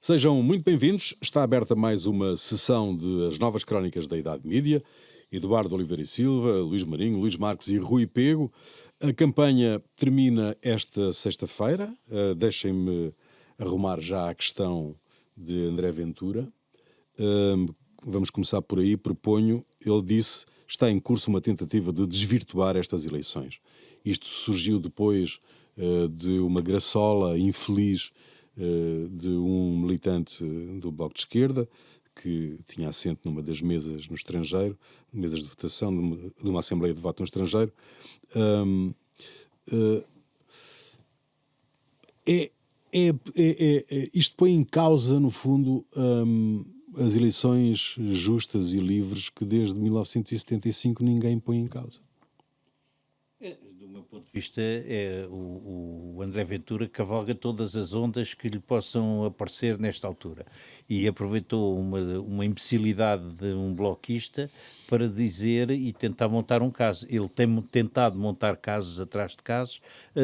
Sejam muito bem-vindos. Está aberta mais uma sessão de As Novas Crónicas da Idade Mídia. Eduardo Oliveira e Silva, Luís Marinho, Luís Marques e Rui Pego. A campanha termina esta sexta-feira. Deixem-me arrumar já a questão de André Ventura. Vamos começar por aí. Proponho, ele disse, está em curso uma tentativa de desvirtuar estas eleições. Isto surgiu depois de uma graçola infeliz de um militante do Bloco de Esquerda, que tinha assento numa das mesas no estrangeiro, mesas de votação de uma Assembleia de Voto no estrangeiro. Isto põe em causa, no fundo, as eleições justas e livres que desde 1975 ninguém põe em causa. Do meu ponto de vista, o André Ventura cavalga todas as ondas que lhe possam aparecer nesta altura e aproveitou uma imbecilidade de um bloquista para dizer e tentar montar um caso. Ele tem tentado montar casos atrás de casos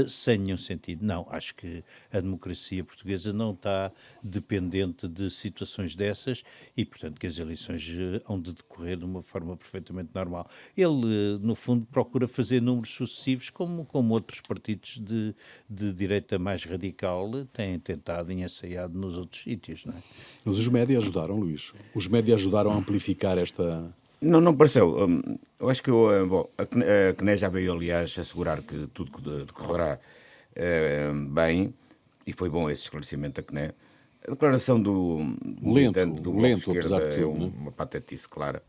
sem nenhum sentido. Não, acho que a democracia portuguesa não está dependente de situações dessas e, portanto, que as eleições hão de decorrer de uma forma perfeitamente normal. Ele, no fundo, procura fazer números sucessivos como outros partidos de direita mais radical têm tentado e ensaiado nos outros sítios, não é? Mas os médias ajudaram, Luís. Os médias ajudaram a amplificar esta... Não pareceu. Eu acho que a CNE já veio, aliás, assegurar que tudo decorrerá bem, e foi bom esse esclarecimento da CNE. A declaração do militante do Bloco de Esquerda é uma patetice clara.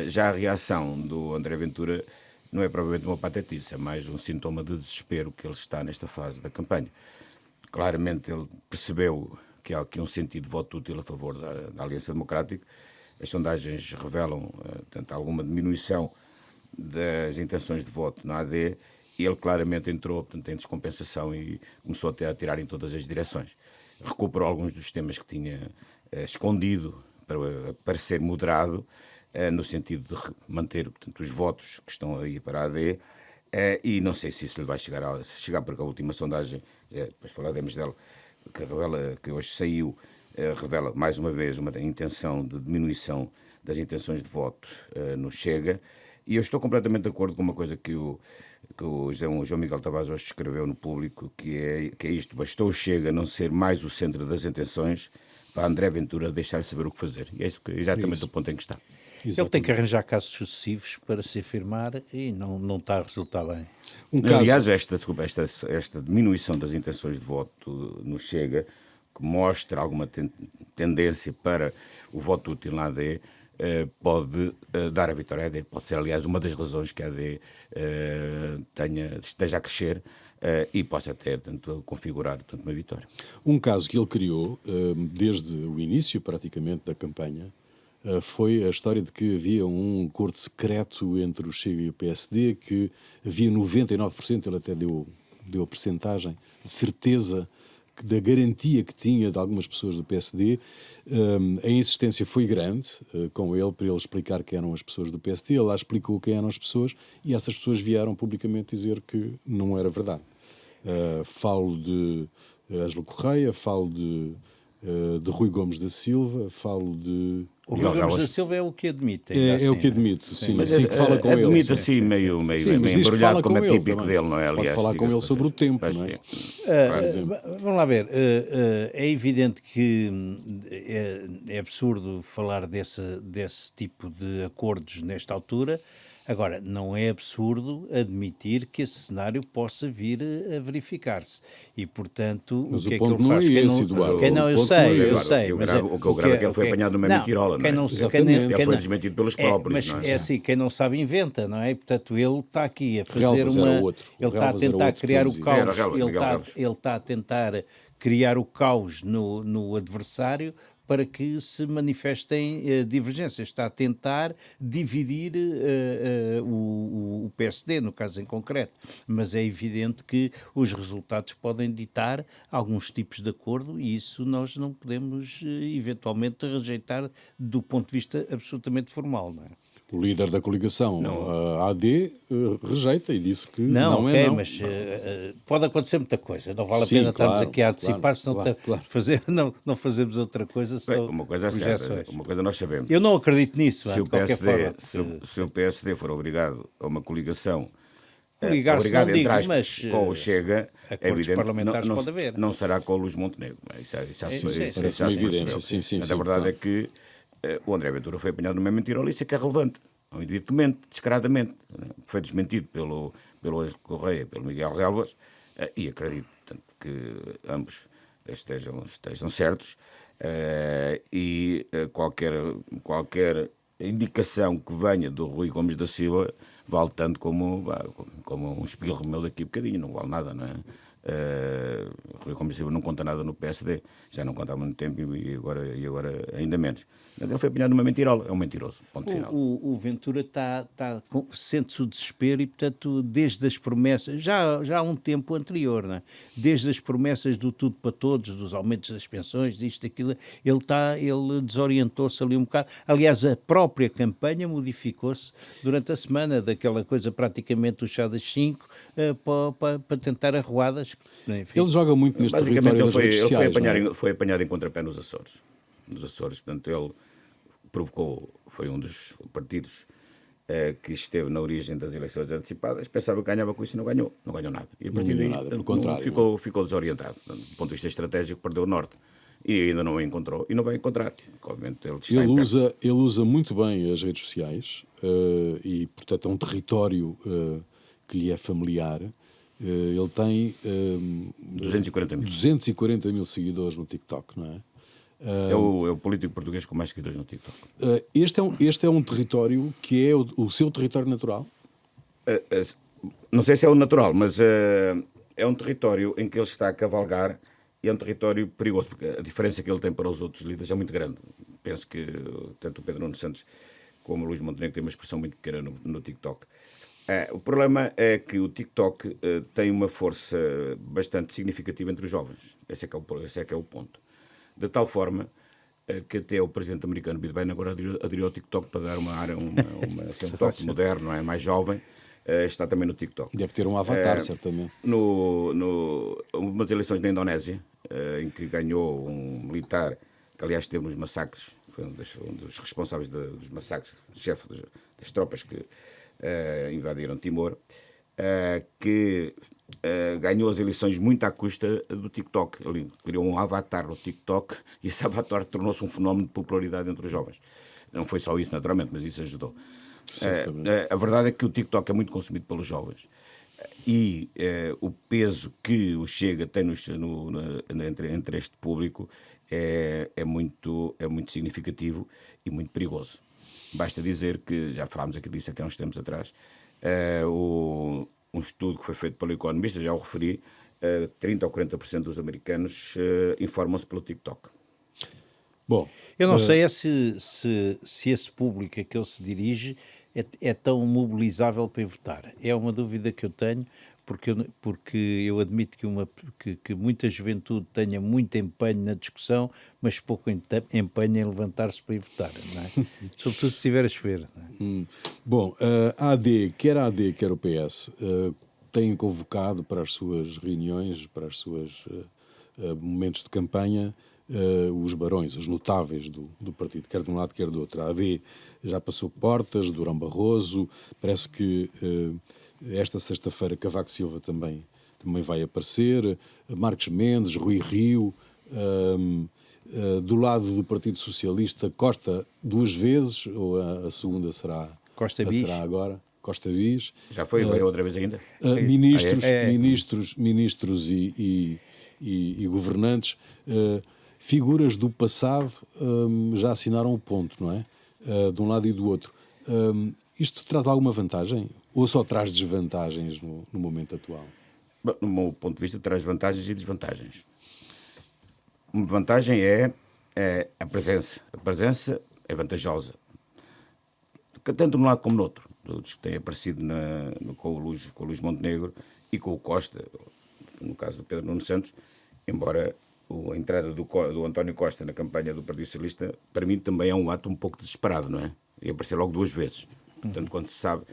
Já a reação do André Ventura não é propriamente uma patetice, é mais um sintoma de desespero que ele está nesta fase da campanha. Claramente ele percebeu que há aqui um sentido de voto útil a favor da Aliança Democrática. As sondagens revelam, portanto, alguma diminuição das intenções de voto na AD e ele claramente entrou, portanto, em descompensação e começou a tirar em todas as direções. Recuperou alguns dos temas que tinha escondido para parecer moderado, no sentido de manter, portanto, os votos que estão aí para a AD, e não sei se isso lhe vai chegar porque a última sondagem, depois falaremos dela, que revela, que hoje saiu, revela mais uma vez uma intenção de diminuição das intenções de voto no Chega, e eu estou completamente de acordo com uma coisa que o João Miguel Tavares hoje escreveu no Público, que é isto: bastou o Chega não ser mais o centro das intenções para André Ventura deixar de saber o que fazer. E é exatamente o ponto em que está. Exatamente. Ele tem que arranjar casos sucessivos para se afirmar e não está a resultar bem. Aliás, esta diminuição das intenções de voto no Chega, que mostra alguma tendência para o voto útil na AD, pode dar a vitória à AD. Pode ser, aliás, uma das razões que a AD esteja a crescer e possa até, portanto, configurar, portanto, uma vitória. Um caso que ele criou desde o início, praticamente, da campanha, foi a história de que havia um acordo secreto entre o Chega e o PSD, que havia 99%, ele até deu a percentagem, de certeza da garantia que tinha de algumas pessoas do PSD. A insistência foi grande com ele, para ele explicar quem eram as pessoas do PSD. Ele lá explicou quem eram as pessoas e essas pessoas vieram publicamente dizer que não era verdade. Falo de Ângelo Correia, falo de Rui Gomes da Silva, falo de... O Rui Gomes da Silva é o que admite. É o que admito, sim. Mas sim, que fala com ele. Admite assim meio embrulhado, como é típico dele, não é? Aliás, pode falar com ele sobre o tempo, não é? Vamos lá ver. É evidente que é absurdo falar desse tipo de acordos nesta altura. Agora, não é absurdo admitir que esse cenário possa vir a verificar-se. E, portanto, mas o que ponto é que ele faz? Não é esse, Eduardo. Eu sei. O que eu gravo é que ele foi apanhado numa mentirola, não é? Ele foi desmentido pelos próprios, não é? Mas é assim, quem não sabe inventa, não é? E, portanto, ele está aqui a fazer Ele está a tentar criar o caos. Ele está a tentar criar o caos no adversário para que se manifestem divergências. Está a tentar dividir o PSD, no caso em concreto. Mas é evidente que os resultados podem ditar alguns tipos de acordo e isso nós não podemos, eventualmente, rejeitar do ponto de vista absolutamente formal, não é? O líder da coligação, a AD, rejeita e disse que não ok, é não. mas pode acontecer muita coisa. Não vale a Sim, pena estarmos claro, aqui a antecipar, claro, senão não fazemos outra coisa. Bem, uma coisa é certa, projeções. uma coisa nós sabemos. Eu não acredito nisso, Se de o qualquer PSD, forma. se o PSD for obrigado a uma coligação, Coligar-se obrigado não entre digo, aspas, mas com o Chega, é acordos evidente que parlamentares pode haver. não será com o Luís Montenegro. Isso Parece uma evidência, sim. Mas a verdade é que o André Ventura foi apanhado numa mentirolice que é relevante. É um indivíduo que mente, descaradamente. Foi desmentido pelo Ângelo Correia e pelo Miguel Relvas, e acredito, portanto, que ambos estejam certos, e qualquer indicação que venha do Rui Gomes da Silva vale tanto como um espirro meu daqui a bocadinho, não vale nada, não é? Rui Gomes da Silva não conta nada no PSD, já não conta há muito tempo e agora ainda menos. Ele foi apanhado numa mentirola, é um mentiroso, ponto final. O Ventura sente-se o desespero e, portanto, desde as promessas, já há um tempo anterior, não é? Desde as promessas do tudo para todos, dos aumentos das pensões, disto, daquilo, ele desorientou-se ali um bocado. Aliás, a própria campanha modificou-se durante a semana, daquela coisa praticamente do chá das 5 para tentar arruadas. Enfim. Ele joga muito neste Basicamente, território das redes sociais. foi apanhado em contrapé nos Açores. Nos Açores, portanto, ele provocou, foi um dos partidos que esteve na origem das eleições antecipadas, pensava que ganhava com isso e não ganhou nada. E a partir daí pelo contrário, ficou desorientado. Do ponto de vista estratégico, perdeu o norte. E ainda não o encontrou. E não vai encontrar. Obviamente, Ele usa muito bem as redes sociais e, portanto, é um território que lhe é familiar. Ele tem 240 mil seguidores no TikTok, não é? É o político português com mais seguidores no TikTok. Este é um território que é o seu território natural? Não sei se é o natural, mas é um território em que ele está a cavalgar e é um território perigoso, porque a diferença que ele tem para os outros líderes é muito grande. Penso que tanto o Pedro Nuno Santos como o Luís Montenegro têm uma expressão muito pequena no TikTok. O problema é que o TikTok tem uma força bastante significativa entre os jovens. Esse é que é o ponto. De tal forma que até o presidente americano Bill Biden agora aderiu ao TikTok para dar um toque moderno, é mais jovem, está também no TikTok. Deve ter um avatar, certamente. Umas eleições na Indonésia, em que ganhou um militar, que aliás esteve nos massacres, foi um dos responsáveis dos massacres, chefe das tropas que invadiram Timor, que ganhou as eleições muito à custa do TikTok. Ele criou um avatar no TikTok e esse avatar tornou-se um fenómeno de popularidade entre os jovens. Não foi só isso, naturalmente, mas isso ajudou. A verdade é que o TikTok é muito consumido pelos jovens e o peso que o Chega tem entre este público é muito significativo e muito perigoso. Basta dizer que, já falámos aqui disso há uns tempos atrás, um estudo que foi feito pelo economista, já o referi, 30 ou 40% dos americanos informam-se pelo TikTok. Bom, eu não sei se esse público a que ele se dirige é tão mobilizável para votar. É uma dúvida que eu tenho, porque eu admito que muita juventude tenha muito empenho na discussão, mas pouco empenho em levantar-se para ir votar, não é? Sobretudo se estiver a chover. Não é? Bom, quer a AD, quer o PS, têm convocado para as suas reuniões, para os seus momentos de campanha, os barões, os notáveis do partido, quer de um lado, quer do outro. A AD já passou Portas, Durão Barroso, parece que esta sexta-feira Cavaco Silva também vai aparecer, Marcos Mendes, Rui Rio, do lado do Partido Socialista, Costa 2 vezes, ou a segunda será agora, Costa Bis. Já foi, vai outra vez ainda? Ministros e governantes, figuras do passado já assinaram o ponto, não é? De um lado e do outro. Isto traz alguma vantagem ou só traz desvantagens no momento atual? Bom, no meu ponto de vista, traz vantagens e desvantagens. Uma vantagem é a presença. A presença é vantajosa, tanto num lado como no outro. Todos que têm aparecido com o Luís Montenegro e com o Costa, no caso do Pedro Nuno Santos, embora a entrada do António Costa na campanha do Partido Socialista, para mim também é um ato um pouco desesperado, não é? ia aparecer logo 2 vezes. Portanto, quando se sabe,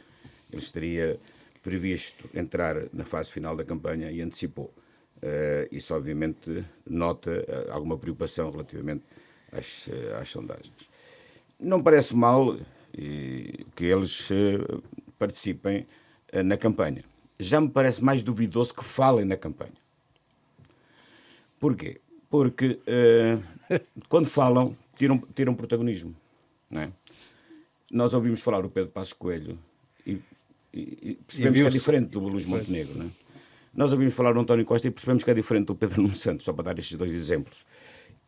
ele estaria previsto entrar na fase final da campanha e antecipou. Isso, obviamente, nota alguma preocupação relativamente às sondagens. Não parece mal que eles participem na campanha. Já me parece mais duvidoso que falem na campanha. Porquê? Porque quando falam, tiram protagonismo. Não é? Nós ouvimos falar do Pedro Passos Coelho e percebemos que é diferente do Luís Montenegro. Não é? Nós ouvimos falar do António Costa e percebemos que é diferente do Pedro Nuno Santos, só para dar estes 2 exemplos.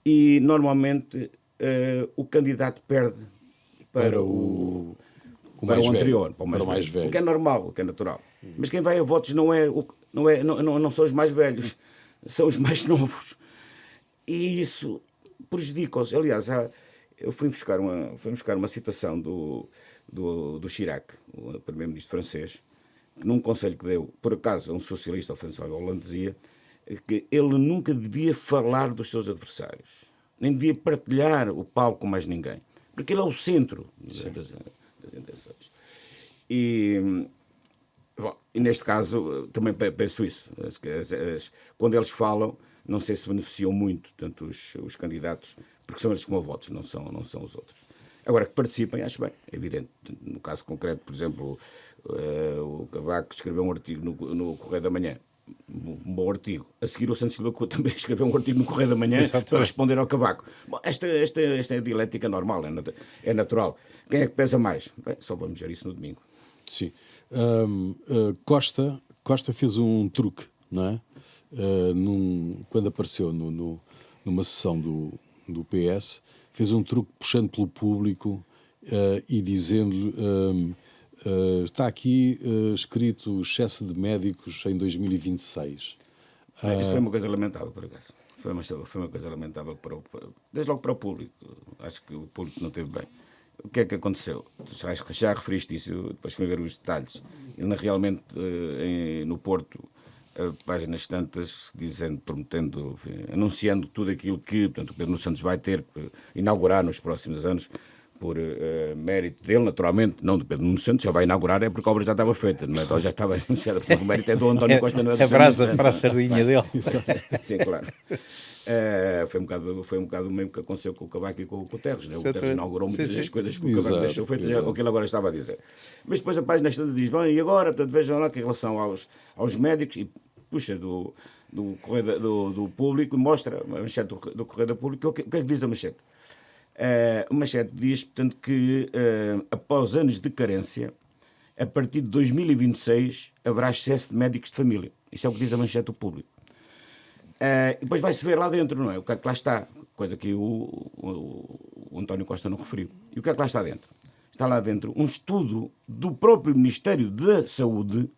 E, normalmente, o candidato perde para o anterior, para o mais velho. O que é normal, o que é natural. Mas quem vai a votos não são os mais velhos, são os mais novos. E isso prejudica-os. Aliás, eu fui buscar uma citação do Chirac, o primeiro-ministro francês, que num conselho que deu, por acaso, a um socialista, o François Hollande, dizia que ele nunca devia falar dos seus adversários, nem devia partilhar o palco com mais ninguém, porque ele é o centro das intenções. E neste caso, também penso isso. Quando eles falam, não sei se beneficiam muito, tanto os candidatos, porque são eles que tomam votos, não são os outros. Agora, que participem, acho bem, é evidente. No caso concreto, por exemplo, o Cavaco escreveu um artigo no Correio da Manhã, um bom artigo. A seguir, o Santos Silva também escreveu um artigo no Correio da Manhã para responder ao Cavaco. Bom, esta é a dialética normal, é natural. Quem é que pesa mais? Bem, só vamos ver isso no domingo. Sim. Costa fez um truque, não é? Quando apareceu numa sessão do PS, fez um truque puxando pelo público e dizendo-lhe está aqui escrito excesso de médicos em 2026. Isso foi uma coisa lamentável, por acaso. Foi uma coisa lamentável, desde logo para o público. Acho que o público não teve bem. O que é que aconteceu? Já referiste isso, depois fui ver os detalhes. Ele realmente, no Porto, páginas tantas, prometendo, anunciando tudo aquilo que, portanto, o Pedro Nuno Santos vai ter que inaugurar nos próximos anos, por mérito dele, naturalmente, não do Pedro Nuno Santos, já vai inaugurar, é porque a obra já estava feita, não é? Então já estava anunciada, porque o mérito é do António Costa, não é do Pedro Nuno Santos. Para a sardinha dele. Sim, claro. Foi um bocado o mesmo que aconteceu com o Cavaco e com o Guterres, né? O Guterres inaugurou muitas das coisas que o Cavaco deixou feitas, o que ele agora estava a dizer. Mas depois a página diz, bom, e agora, portanto, vejam lá que em relação aos médicos, e puxa do Público, mostra a manchete do Correio da Público, o que é que diz a manchete? A manchete diz, portanto, que após anos de carência, a partir de 2026 haverá excesso de médicos de família. Isso é o que diz a manchete do Público. E depois vai-se ver lá dentro, não é? O que é que lá está? Coisa que o António Costa não referiu. E o que é que lá está dentro? Está lá dentro um estudo do próprio Ministério da Saúde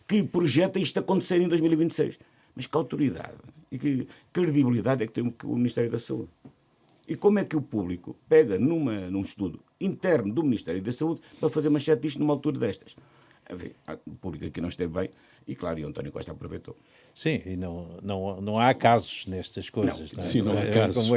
que projeta isto acontecer em 2026. Mas que autoridade e que credibilidade é que tem o Ministério da Saúde? E como é que o Público pega num estudo interno do Ministério da Saúde para fazer manchete disto numa altura destas? Enfim, o Público aqui não esteve bem e, claro, e o António Costa aproveitou. Sim, e não há casos nestas coisas. Não é? Sim, não há casos.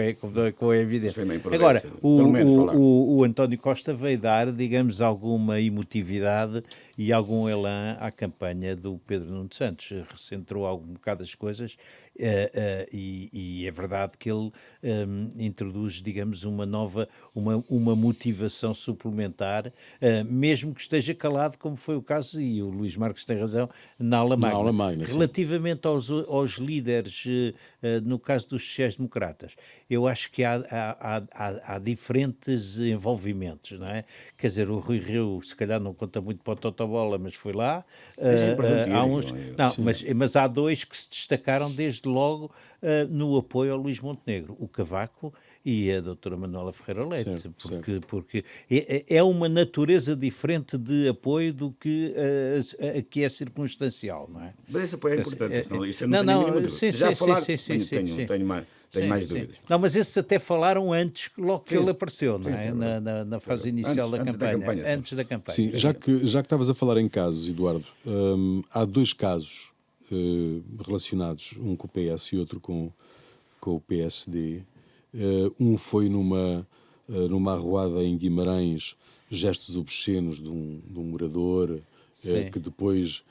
Como é evidente. Agora, o António Costa veio dar, digamos, alguma emotividade e algum elan à campanha do Pedro Nuno Santos. Recentrou algum bocado as coisas e é verdade que ele introduz, digamos, uma motivação suplementar, mesmo que esteja calado, como foi o caso, e o Luís Marques tem razão, na aula magna. Relativamente aos líderes, no caso dos sociais-democratas, eu acho que há diferentes envolvimentos, não é? Quer dizer, o Rui Rio, se calhar não conta muito para o Totobola, mas foi lá. Há uns, mas há dois que se destacaram desde logo no apoio ao Luís Montenegro, o Cavaco e a doutora Manuela Ferreira Leite, porque é uma natureza diferente de apoio do que é circunstancial, não é? Mas esse apoio é importante, isso eu não tenho nenhuma dúvida. Já falar, tenho mais dúvidas. Não, mas esses até falaram antes, logo que ele apareceu, não é? Na fase inicial da campanha. Antes da campanha. Sim, já que estavas a falar em casos, Eduardo, há 2 casos relacionados, um com o PS e outro com o PSD. Um foi numa numa arruada em Guimarães, gestos obscenos de um morador que depois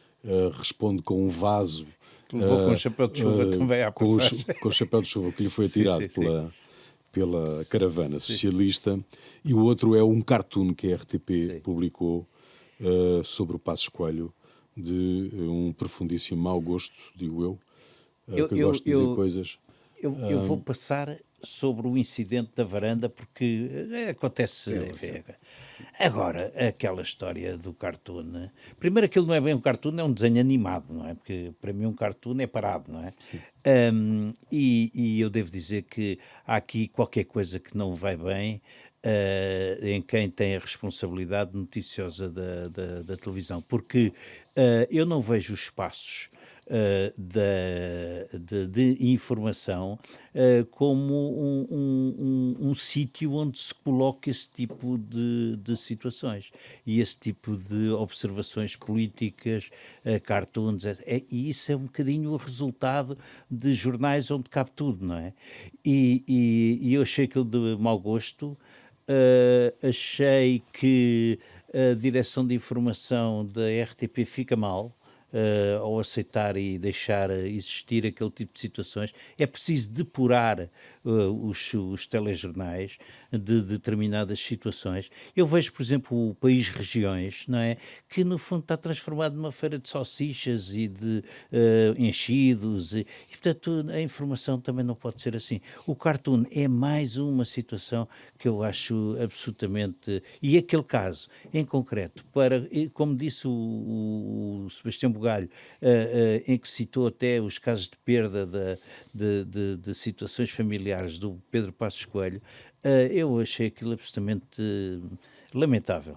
responde com um vaso. Levou com o chapéu de chuva também à passagem. Com o chapéu de chuva que lhe foi atirado pela caravana socialista. E o outro é um cartoon que a RTP publicou sobre o Passos Coelho, de um profundíssimo mau gosto, digo eu, que gosto de dizer coisas. Eu vou passar sobre o incidente da varanda, porque acontece. Agora, aquela história do cartoon. Primeiro, aquilo não é bem um cartoon, é um desenho animado, não é? Porque para mim um cartoon é parado, não é? E eu devo dizer que há aqui qualquer coisa que não vai bem. Em quem tem a responsabilidade noticiosa da televisão, porque eu não vejo os espaços de informação como um sítio onde se coloca esse tipo de situações e esse tipo de observações políticas, cartoons, e isso é um bocadinho o resultado de jornais onde cabe tudo, não é? E eu achei aquilo de mau gosto. Achei que a direção de informação da RTP fica mal ao aceitar e deixar existir aquele tipo de situações. É preciso depurar os telejornais de determinadas situações. Eu vejo, por exemplo, o País Regiões, não é? Que no fundo está transformado numa feira de salsichas e de enchidos e portanto a informação também não pode ser assim. O cartoon é mais uma situação que eu acho absolutamente... E aquele caso, em concreto, como disse o Sebastião Bugalho, em que citou até os casos de perda de situações familiares do Pedro Passos Coelho, eu achei aquilo absolutamente lamentável.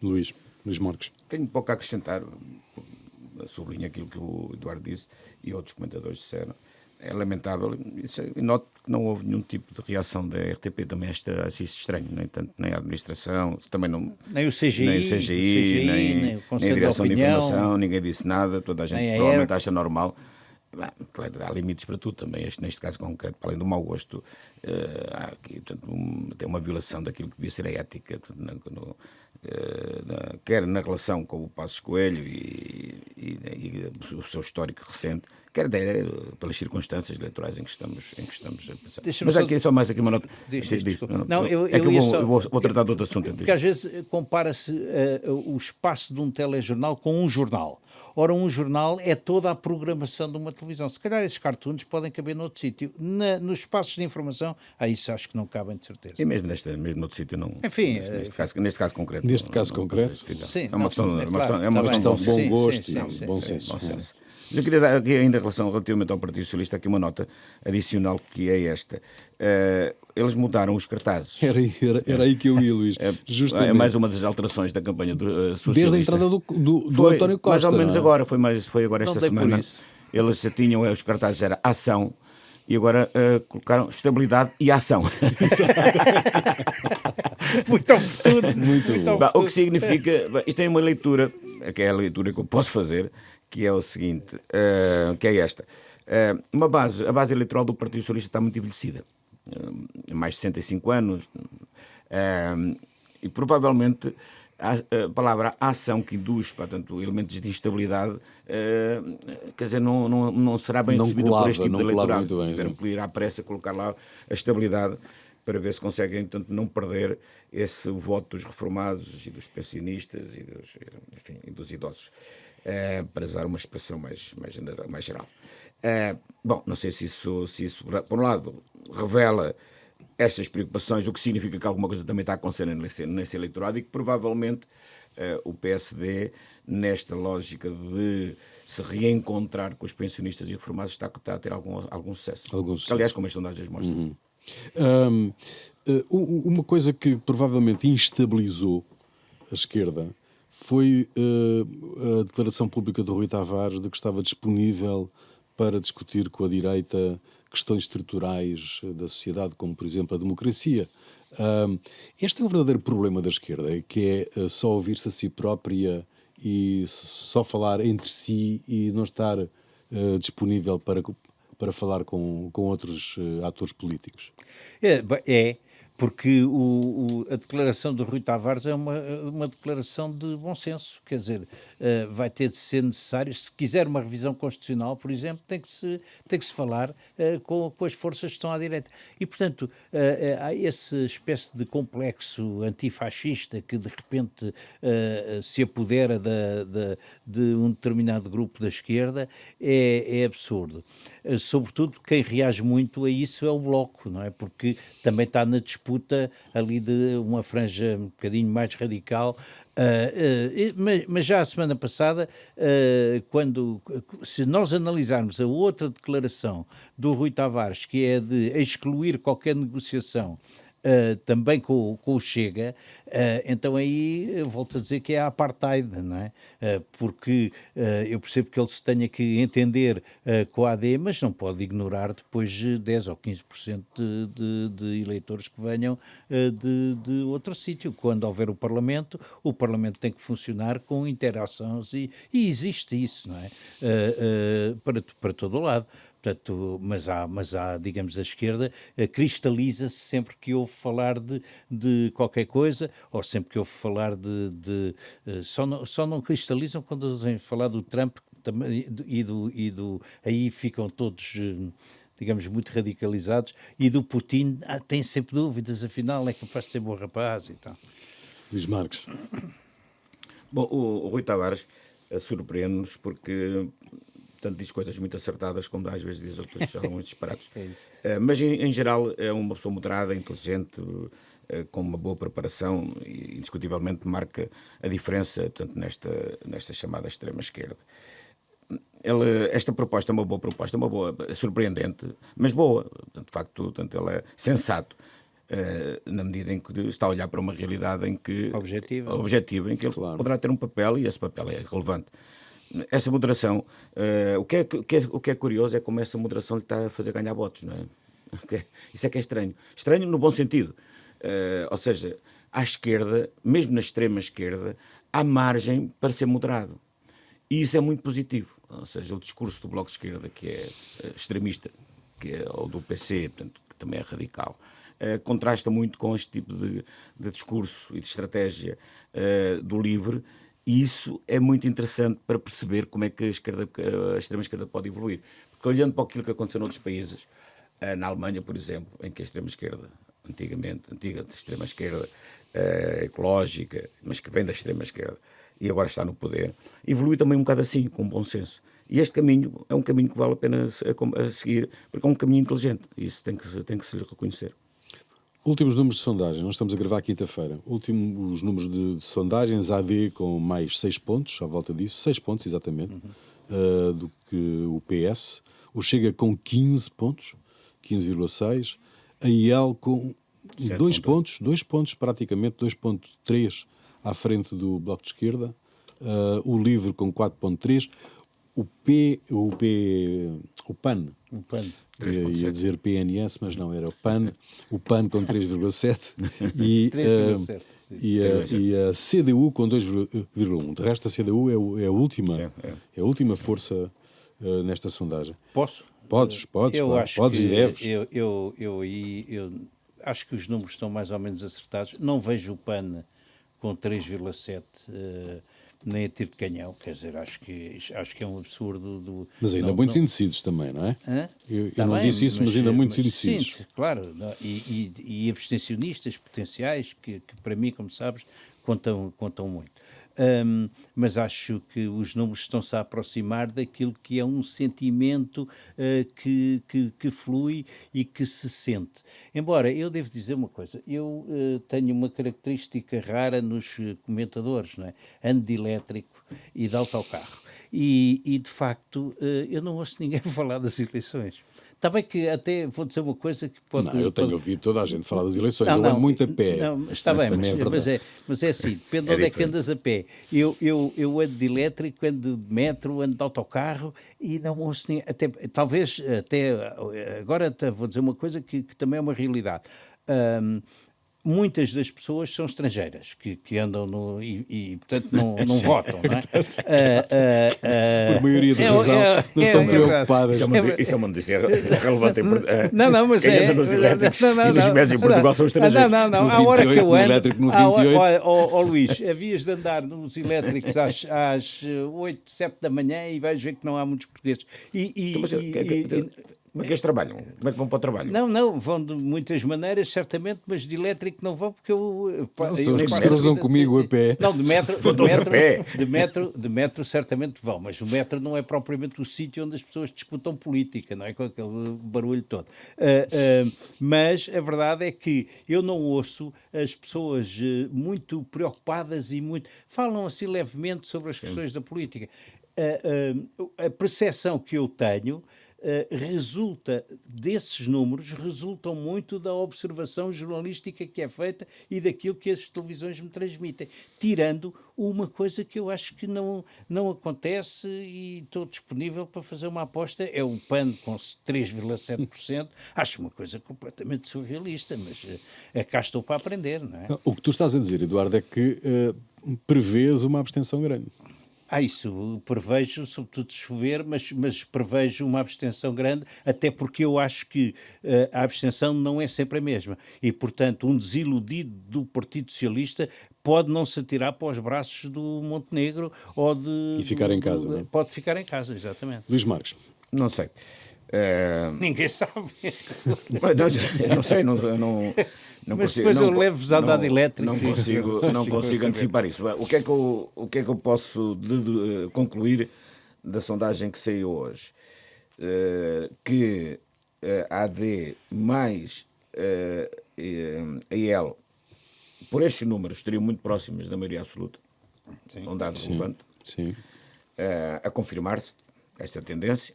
Luís Marques. Tenho pouco a acrescentar, sublinho aquilo que o Eduardo disse e outros comentadores disseram. É lamentável, e noto que não houve nenhum tipo de reação da RTP, também achei estranho, nem a administração, também não, nem o CGI, nem a direção de informação, ninguém disse nada, toda a gente provavelmente acha normal. Há limites para tudo também, neste caso concreto, para além do mau gosto, há aqui tem uma violação daquilo que devia ser a ética, quer na relação com o Passos Coelho e o seu histórico recente, quer pelas circunstâncias eleitorais em que estamos a pensar. Mas aqui só mais aqui uma nota. Eu vou tratar de outro assunto. Porque às vezes compara-se o espaço de um telejornal com um jornal. Ora, um jornal é toda a programação de uma televisão. Se calhar esses cartoons podem caber noutro sítio. Nos espaços de informação, isso acho que não cabem de certeza. E mesmo noutro sítio não. Enfim, neste caso concreto. Neste caso concreto? Sim, é uma questão de bom gosto e bom senso. Eu queria dar aqui ainda relativamente ao Partido Socialista aqui uma nota adicional que é esta. Eles mudaram os cartazes. Era aí que eu ia, Luís. Justamente. É mais uma das alterações da campanha do socialista. Desde a entrada do António Costa. Mais ou menos agora, foi agora esta semana. Eles já tinham os cartazes, era ação, e agora colocaram estabilidade e ação. Muito oportuno. O que significa, isto é uma leitura, que é a leitura que eu posso fazer, que é o seguinte, que é esta. A base eleitoral do Partido Socialista está muito envelhecida. Mais de 65 anos. E provavelmente a palavra ação que induz, portanto, elementos de instabilidade, quer dizer, não será bem recebida por este tipo de eleitorado. Tiveram que ir à pressa colocar lá a estabilidade para ver se conseguem, portanto, não perder esse voto dos reformados e dos pensionistas e dos idosos. Para usar uma expressão mais geral. Bom, não sei se isso, por um lado, revela estas preocupações, o que significa que alguma coisa também está a acontecer nesse eleitorado e que provavelmente o PSD, nesta lógica de se reencontrar com os pensionistas e reformados, está a ter algum sucesso. Aliás, como as sondagens mostram. Uma coisa que provavelmente instabilizou a esquerda foi a declaração pública do Rui Tavares de que estava disponível para discutir com a direita questões estruturais da sociedade, como, por exemplo, a democracia. Este é o verdadeiro problema da esquerda, que é só ouvir-se a si própria e só falar entre si e não estar disponível para falar com outros atores políticos. porque a declaração do Rui Tavares é uma declaração de bom senso, quer dizer, vai ter de ser necessário, se quiser uma revisão constitucional, por exemplo, tem que se falar com as forças que estão à direita. E, portanto, há essa espécie de complexo antifascista que, de repente, se apodera de um determinado grupo da esquerda, é absurdo. Sobretudo, quem reage muito a isso é o Bloco, não é? Porque também está na disputa ali de uma franja um bocadinho mais radical. Mas já a semana passada, se nós analisarmos a outra declaração do Rui Tavares, que é de excluir qualquer negociação também com o Chega, então aí volto a dizer que é a apartheid, não é? Porque eu percebo que ele se tenha que entender com a AD, mas não pode ignorar depois 10 ou 15% de eleitores que venham de outro sítio. Quando houver o Parlamento tem que funcionar com interações e existe isso, não é? Para todo o lado. Portanto, mas há, digamos, a esquerda cristaliza-se sempre que ouve falar de qualquer coisa, ou sempre que ouve falar só não cristalizam quando ouvem falar do Trump também, aí ficam todos, digamos, muito radicalizados, e do Putin tem sempre dúvidas, afinal é capaz de ser bom rapaz e tal. Luís Marques. Bom, o Rui Tavares surpreende-nos porque tanto diz coisas muito acertadas, como às vezes diz outras são muito disparados. Mas, em geral, é uma pessoa moderada, inteligente, com uma boa preparação e, indiscutivelmente, marca a diferença, portanto, nesta chamada extrema-esquerda. Esta proposta é uma boa proposta, surpreendente, mas boa. De facto, ela é sensato. Na medida em que está a olhar para uma realidade em que objetiva, em que ele poderá ter um papel, e esse papel é relevante. Essa moderação, o que é curioso é como essa moderação lhe está a fazer ganhar votos, não é? Isso é que é estranho. Estranho no bom sentido. Ou seja, à esquerda, mesmo na extrema esquerda, há margem para ser moderado. E isso é muito positivo. Ou seja, o discurso do Bloco de Esquerda, que é extremista, ou do PC, portanto, que também é radical, contrasta muito com este tipo de discurso e de estratégia do LIVRE. E isso é muito interessante para perceber como é que a extrema-esquerda pode evoluir. Porque olhando para aquilo que aconteceu noutros países, na Alemanha, por exemplo, em que a extrema-esquerda, antiga extrema-esquerda ecológica, mas que vem da extrema-esquerda e agora está no poder, evolui também um bocado assim, com bom senso. E este caminho é um caminho que vale a pena a seguir, porque é um caminho inteligente. E isso tem que se lhe reconhecer. Últimos números de sondagem, nós estamos a gravar quinta-feira. Últimos números de sondagens, AD com mais 6 pontos, à volta disso, 6 pontos exatamente, do que o PS. O Chega com 15 pontos, 15,6. A IEL com 2 pontos praticamente, 2,3 à frente do Bloco de Esquerda. O LIVRE com 4,3. O PAN. Ia dizer PNS, mas não, era o PAN com 3,7 e a CDU com 2,1. De resto, a CDU é a última força nesta sondagem. Posso? Podes, claro. Podes e deves. Eu acho que os números estão mais ou menos acertados. Não vejo o PAN com 3,7 nem a tiro de canhão, quer dizer, acho que é um absurdo. Mas ainda muitos indecisos também, não é? Eu tá não bem, disse isso, mas ainda muitos indecisos. Sim, claro, e abstencionistas potenciais, que para mim, como sabes, contam muito. Mas acho que os números estão-se a aproximar daquilo que é um sentimento que flui e que se sente. Embora, eu devo dizer uma coisa, eu tenho uma característica rara nos comentadores, não é? Ando de elétrico e de autocarro. E de facto, eu não ouço ninguém falar das eleições. Está bem que até vou dizer uma coisa que pode... Não, eu tenho ouvido toda a gente falar das eleições, eu ando muito a pé. Não, está bem, mas é assim, depende de onde é que andas a pé. Eu ando de elétrico, ando de metro, ando de autocarro e não ouço ninguém. Talvez, até agora vou dizer uma coisa que também é uma realidade. muitas das pessoas são estrangeiras que andam portanto, não votam, não é? Por maioria de razão, não estão preocupadas. Isso é uma notícia relevante. Não, mas quem anda nos elétricos e nos médios em Portugal são estrangeiros. Não, à hora que eu ando... Luís, havias de andar nos elétricos às 8, 7 da manhã e vais ver que não há muitos portugueses. Como é que eles trabalham? Como é que vão para o trabalho? Não, vão de muitas maneiras, certamente, mas de elétrico não vão, porque são os que se cruzam comigo a pé. Não, de metro certamente vão, mas o metro não é propriamente o sítio onde as pessoas discutam política, não é? Com aquele barulho todo. Mas a verdade é que eu não ouço as pessoas muito preocupadas e muito... Falam assim levemente sobre as questões da política. A percepção que eu tenho... resulta desses números, resultam muito da observação jornalística que é feita e daquilo que as televisões me transmitem, tirando uma coisa que eu acho que não acontece e estou disponível para fazer uma aposta, é o PAN com 3,7%, acho uma coisa completamente surrealista, mas cá estou para aprender, não é? O que tu estás a dizer, Eduardo, é que prevês uma abstenção grande. Isso prevejo, sobretudo se chover, mas prevejo uma abstenção grande, até porque eu acho que a abstenção não é sempre a mesma. E, portanto, um desiludido do Partido Socialista pode não se atirar para os braços do Montenegro ou de... E ficar em casa, não é? Pode ficar em casa, exatamente. Luís Marques. Não sei. Ninguém sabe. Não sei, não mas consigo, depois eu levo-vos a andar de elétrico. Não consigo antecipar isso. O que é que eu posso concluir da sondagem que saiu hoje? Que a AD mais a IEL, por estes números, estariam muito próximas da maioria absoluta. Sim. Um dado relevante. Sim. A confirmar-se esta tendência.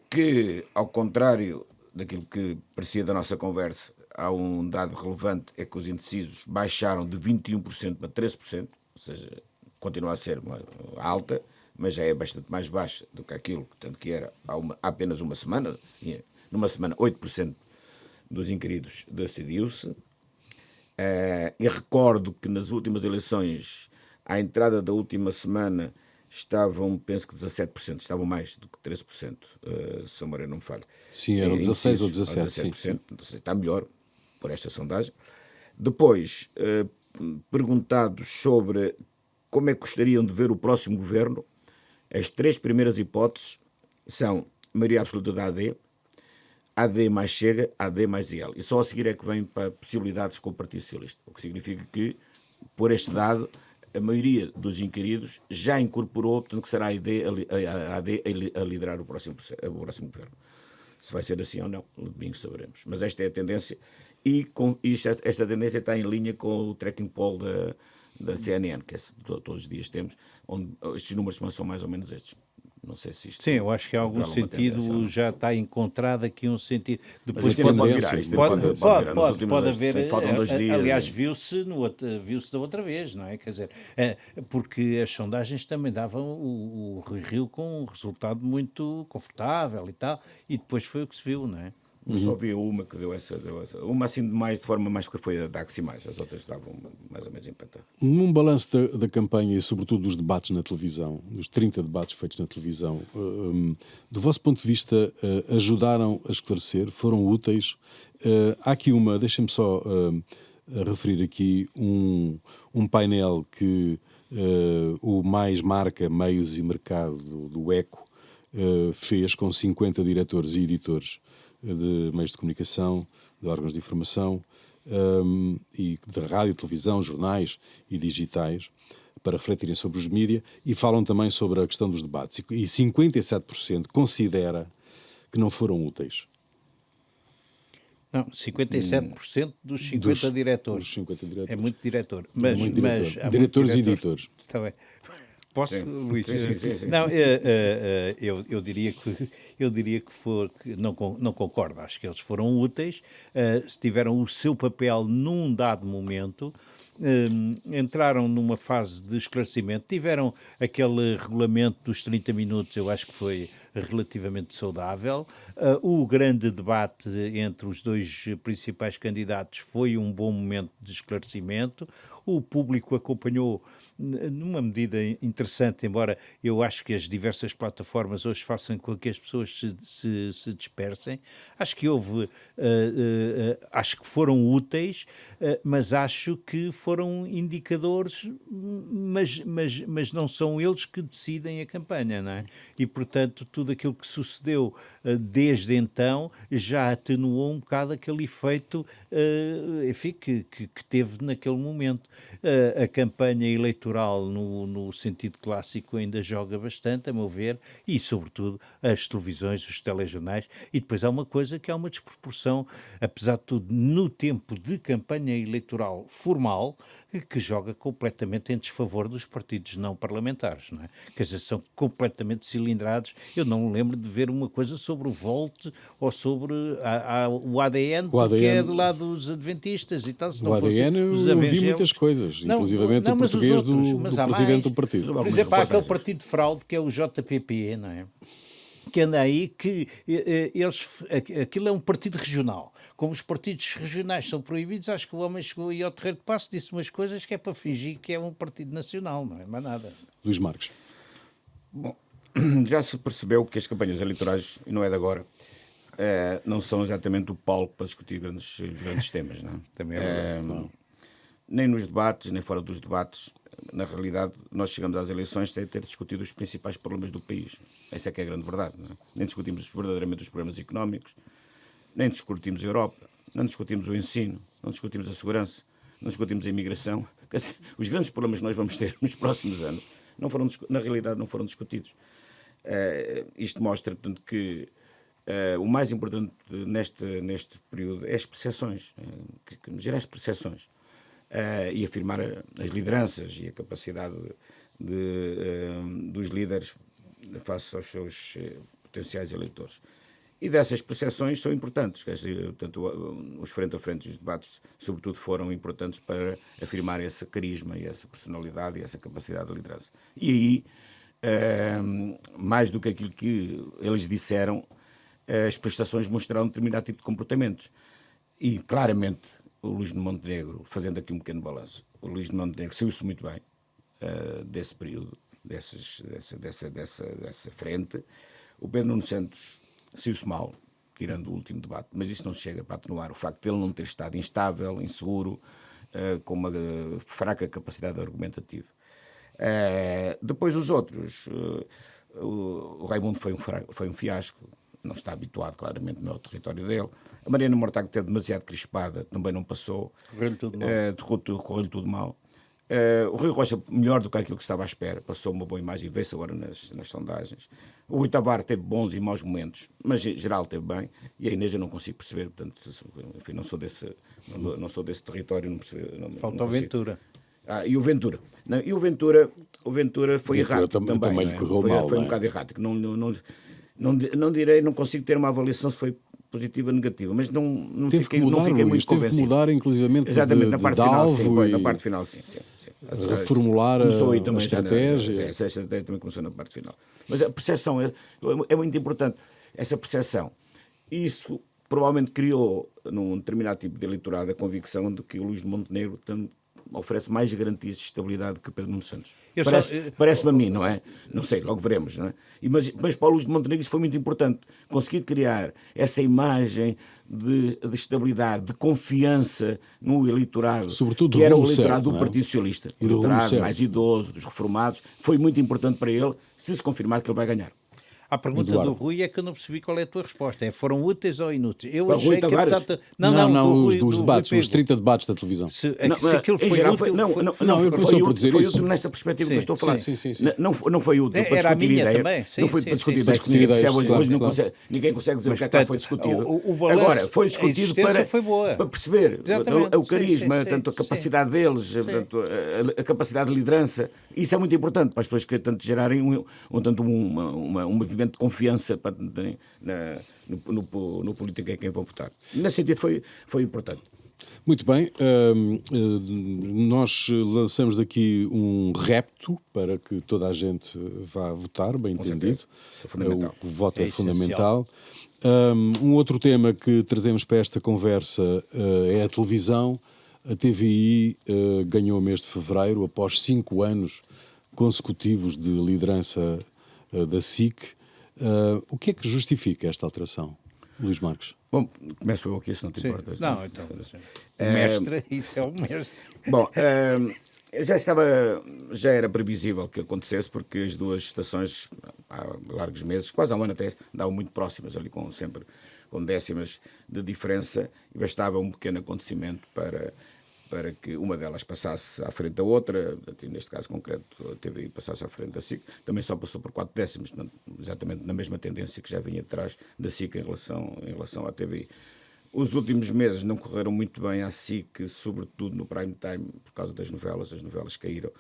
Que, ao contrário daquilo que parecia da nossa conversa, há um dado relevante, é que os indecisos baixaram de 21% para 13%, ou seja, continua a ser alta, mas já é bastante mais baixa do que aquilo, tanto que era há apenas uma semana. Numa semana 8% dos inquiridos decidiu-se. E recordo que nas últimas eleições, à entrada da última semana, estavam, penso que 17%, estavam mais do que 13%, se a memória não me falha. Sim, eram 16 ou 17%. Sim. Está melhor por esta sondagem. Depois, perguntados sobre como é que gostariam de ver o próximo governo, as 3 primeiras hipóteses são maioria absoluta da AD, AD mais Chega, AD mais IEL. E só a seguir é que vem para possibilidades com o Partido Socialista. O que significa que, por este dado, a maioria dos inquiridos já incorporou, portanto, que será a AD a liderar o próximo governo. Se vai ser assim ou não, no domingo saberemos. Mas esta é a tendência e esta tendência está em linha com o tracking poll da CNN, que todos os dias temos, onde estes números são mais ou menos estes. Não sei se isto... Sim, eu acho que em algum sentido já está encontrado aqui um sentido. Depois pode virar. Pode haver. Faltam 2 dias. Aliás, viu-se da outra vez, não é? Quer dizer, porque as sondagens também davam o Rui Rio com um resultado muito confortável e tal, e depois foi o que se viu, não é? Só vi uma que deu essa. Uma assim de forma mais que foi a Daxi mais. As outras estavam mais ou menos empatadas. Num balanço da campanha e sobretudo dos debates na televisão, dos 30 debates feitos na televisão, do vosso ponto de vista, ajudaram a esclarecer? Foram úteis? Há aqui deixem-me só referir aqui um painel que o Mais Marca, Meios e Mercado do ECO fez com 50 diretores e editores de meios de comunicação, de órgãos de informação e de rádio, televisão, jornais e digitais, para refletirem sobre os mídias, e falam também sobre a questão dos debates. E 57% considera que não foram úteis. Não, 57% dos 50 diretores. Dos 50 diretores. É muito diretor. Mas diretores e editores. Está bem. Posso, sim. Luís? Sim. Não, eu diria que não concordo. Acho que eles foram úteis, tiveram o seu papel num dado momento, entraram numa fase de esclarecimento, tiveram aquele regulamento dos 30 minutos, eu acho que foi relativamente saudável. O grande debate entre os dois principais candidatos foi um bom momento de esclarecimento. O público acompanhou numa medida interessante, embora eu acho que as diversas plataformas hoje façam com que as pessoas se dispersem. Acho que acho que foram úteis, mas acho que foram indicadores, mas não são eles que decidem a campanha, não é? E, portanto, tudo aquilo que sucedeu desde então já atenuou um bocado aquele efeito, enfim, que teve naquele momento. A campanha eleitoral, no sentido clássico, ainda joga bastante, a meu ver, e, sobretudo, as televisões, os telejornais. E depois há uma coisa que há uma desproporção, apesar de tudo, no tempo de campanha eleitoral formal, que joga completamente em desfavor dos partidos não parlamentares, não é? Quer dizer, são completamente cilindrados. Eu não me lembro de ver uma coisa sobre o Volt ou sobre o ADN, porque é do lado dos adventistas e tal. Se O ADN eu vi muitas coisas, inclusivamente o português do presidente do partido. Por exemplo, há aquele partido de fraude que é o JPP, não é? Que anda aí, que aquilo é um partido regional. Como os partidos regionais são proibidos, acho que o homem chegou aí ao terreiro de passo, disse umas coisas que é para fingir que é um partido nacional, não é mais nada. Luís Marques. Bom, já se percebeu que as campanhas eleitorais, e não é de agora, não são exatamente o palco para discutir os grandes temas, não é? Também é verdade. Nem nos debates, nem fora dos debates. Na realidade, nós chegamos às eleições sem ter discutido os principais problemas do país. Essa é que é a grande verdade. Não é? Nem discutimos verdadeiramente os problemas económicos, nem discutimos a Europa, não discutimos o ensino, não discutimos a segurança, não discutimos a imigração. Quer dizer, os grandes problemas que nós vamos ter nos próximos anos, na realidade, não foram discutidos. Isto mostra, portanto, que o mais importante neste período é as percepções, gerar as percepções. E afirmar as lideranças e a capacidade dos líderes face aos seus potenciais eleitores. E dessas percepções são importantes. Portanto, os frente a frente, os debates, sobretudo, foram importantes para afirmar esse carisma e essa personalidade e essa capacidade de liderança. E aí, mais do que aquilo que eles disseram, as prestações mostraram um determinado tipo de comportamentos. E, claramente, o Luís de Montenegro, fazendo aqui um pequeno balanço, o Luís de Montenegro saiu-se muito bem desse período, dessa frente. O Pedro Nuno Santos saiu-se mal, tirando o último debate, mas isso não chega para atenuar o facto de ele não ter estado instável, inseguro, com uma fraca capacidade argumentativa. Depois os outros, o Raimundo foi um fiasco, não está habituado claramente no território dele. A Mariana Mortágua esteve demasiado crispada, também não passou. Correu-lhe tudo mal. Correu-lhe tudo mal. O Rui Rocha, melhor do que aquilo que estava à espera, passou uma boa imagem, vê-se agora nas sondagens. O Rui Tavares teve bons e maus momentos, mas em geral teve bem. E a Inês eu não consigo perceber, portanto, enfim, não sou desse território. Falta o Ventura. E o Ventura. Não, e o Ventura foi errático também lhe correu mal, foi um bocado errático. Não direi, não consigo ter uma avaliação se foi positiva ou negativa, mas não fiquei muito convencido. Teve que mudar, inclusivamente, exatamente, na parte final, sim. Na parte final, sim. Reformular a estratégia. Essa estratégia também começou na parte final. Mas a percepção é muito importante. Essa percepção. Isso provavelmente criou, num determinado tipo de eleitorado, a convicção de que o Luís de Montenegro oferece mais garantias de estabilidade que o Pedro Nuno Santos. Parece-me a mim, não é? Não sei, logo veremos, não é? Mas para o Luís de Montenegro isso foi muito importante. Conseguir criar essa imagem de estabilidade, de confiança no eleitorado, sobretudo que era o eleitorado certo, do Partido Socialista, o eleitorado mais idoso, dos reformados, foi muito importante para ele, se confirmar que ele vai ganhar. A pergunta do Rui é que eu não percebi qual é a tua resposta. Foram úteis ou inúteis? Eu achei que não, os debates, os 30 debates da televisão. Se aquilo foi útil... Foi útil nesta perspectiva que eu estou a falar. Sim. Não foi útil para discutir ideia. Também. Não foi para discutir ideias. Hoje ninguém consegue dizer o que é que foi discutido. Agora, foi discutido para perceber o carisma, tanto a capacidade deles, a capacidade de liderança. Isso é muito importante para as pessoas que tanto gerarem um movimento de confiança no político em quem vão votar. Nesse sentido foi importante. Muito bem, nós lançamos daqui um repto para que toda a gente vá votar, bem entendido. É fundamental. O voto é essencial. fundamental. Um outro tema que trazemos para esta conversa é a televisão. A TVI ganhou o mês de fevereiro, após 5 anos consecutivos de liderança da SIC. O que é que justifica esta alteração, Luís Marques? Bom, começo eu aqui, se não te importa. Não, então, o mestre, isso é o mestre. Bom, já era previsível que acontecesse, porque as duas estações, há largos meses, quase há um ano até, andavam muito próximas, ali sempre com décimas de diferença, e bastava um pequeno acontecimento para que uma delas passasse à frente da outra, neste caso concreto a TVI passasse à frente da SIC, também só passou por 4 décimos, exatamente na mesma tendência que já vinha atrás da SIC em relação à TVI. Os últimos meses não correram muito bem à SIC, sobretudo no prime time, por causa das novelas. As novelas caíram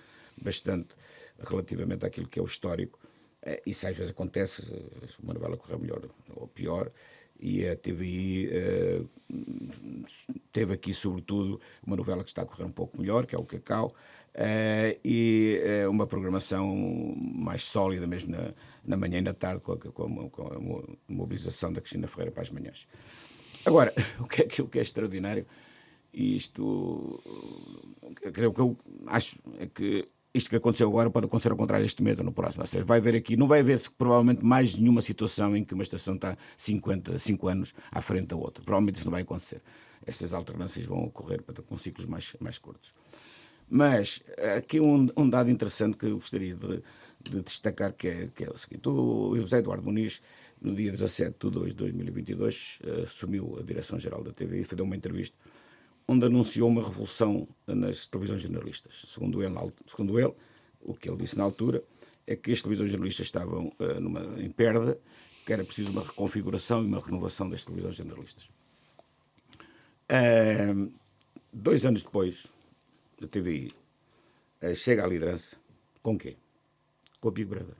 bastante relativamente àquilo que é o histórico. Isso às vezes acontece, uma novela correr melhor ou pior, e a TVI teve aqui, sobretudo, uma novela que está a correr um pouco melhor, que é o Cacau, e uma programação mais sólida, mesmo na manhã e na tarde, com a mobilização da Cristina Ferreira para as manhãs. Agora, o que é extraordinário, e isto, quer dizer, o que eu acho é que isto que aconteceu agora pode acontecer ao contrário este mês ou no próximo. Ou seja, não vai haver provavelmente mais nenhuma situação em que uma estação está 5 anos à frente da outra. Provavelmente isso não vai acontecer. Estas alternâncias vão ocorrer com ciclos mais curtos. Mas aqui um dado interessante que eu gostaria de destacar, que é o seguinte. O José Eduardo Muniz, no dia 17 de 2 de 2022, assumiu a direção-geral da TVI e deu uma entrevista onde anunciou uma revolução nas televisões jornalistas. Segundo ele, o que ele disse na altura é que as televisões jornalistas estavam em perda, que era preciso uma reconfiguração e uma renovação das televisões jornalistas. 2 anos depois, a TVI chega à liderança com quê? Com a Big Brother.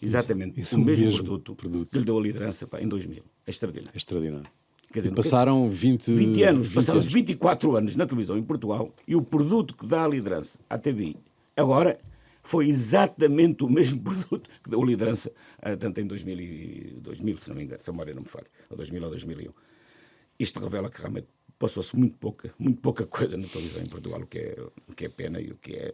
Exatamente Isso o mesmo produto que lhe deu a liderança em 2000. É extraordinário. É extraordinário. Quer dizer, passaram 20 anos, passaram-se 24 anos na televisão em Portugal, e o produto que dá a liderança à TVI agora foi exatamente o mesmo produto que deu a liderança tanto em 2000, se não me engano, se a memória não me falha, ou 2000 ou 2001. Isto revela que realmente passou-se muito pouca coisa na televisão em Portugal, o que é pena e o que